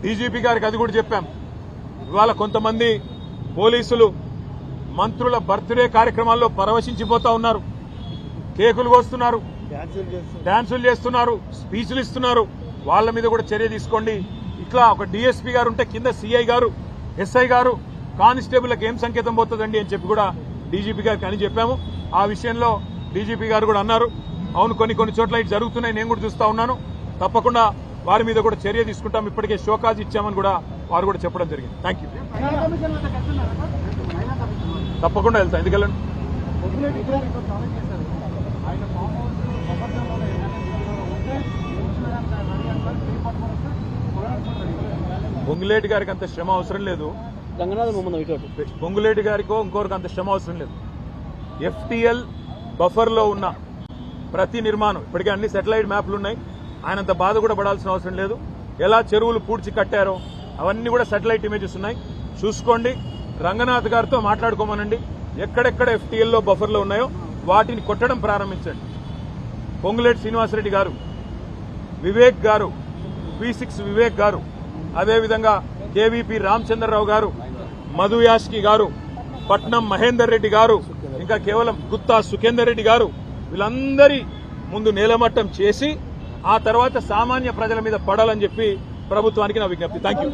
DGP గారికి అది కూడా చెప్పాం. ఇవాళ కొంతమంది పోలీసులు మంత్రుల బర్త్డే కార్యక్రమాల్లో పరవశించిపోతా ఉన్నారు, కేకులు కోస్తున్నారు, డాన్సులు చేస్తున్నారు, స్పీచ్లు ఇస్తున్నారు. వాళ్ళ మీద కూడా చర్య తీసుకోండి. ఇట్లా ఒక డీఎస్పీ గారు ఉంటే కింద సిఐ గారు, ఎస్ఐ గారు, కానిస్టేబుల్కి ఏం సంకేతం పోతుందండి అని చెప్పి కూడా డీజీపీ గారికి అని చెప్పాము. ఆ విషయంలో డీజీపీ గారు కూడా అన్నారు, అవును కొన్ని చోట్ల ఇటు జరుగుతున్నాయి, నేను కూడా చూస్తా ఉన్నాను, తప్పకుండా వారి మీద కూడా చర్య తీసుకుంటాం, ఇప్పటికే షోకాజ్ ఇచ్చామని కూడా వారు కూడా చెప్పడం జరిగింది. Thank you. తప్పకుండా వెళ్తా, ఎందుకెళ్ళండి. పొంగులేటి గారికి అంత శ్రమ అవసరం లేదు, పొంగులేటి గారికో ఇంకొకరికి అంత శ్రమ అవసరం లేదు. FTL బఫర్లో ఉన్న ప్రతి నిర్మాణం ఇప్పటికే అన్ని సెటిలైట్ మ్యాప్లు ఉన్నాయి, ఆయనంత బాధ కూడా పడాల్సిన అవసరం లేదు. ఎలా చెరువులు పూడ్చి కట్టారో అవన్నీ కూడా సెటిలైట్ ఇమేజెస్ ఉన్నాయి, చూసుకోండి. రంగనాథ్ గారితో మాట్లాడుకోమనండి, ఎక్కడెక్కడ FTLలో బఫర్లో ఉన్నాయో వాటిని కొట్టడం ప్రారంభించండి. పొంగులేటి శ్రీనివాసరెడ్డి గారు, వివేక్ గారు, P6 వివేక్ గారు, అదేవిధంగా KVP రామచంద్రరావు గారు, మధు యాష్కి గారు, పట్నం మహేందర్ రెడ్డి గారు, ఇంకా కేవలం గుత్తా సుఖేందర్ రెడ్డి గారు, వీళ్ళందరి ముందు నేలమట్టం చేసి ఆ తర్వాత సామాన్య ప్రజల మీద పడాలని చెప్పి ప్రభుత్వానికి నా విజ్ఞప్తి. Thank you.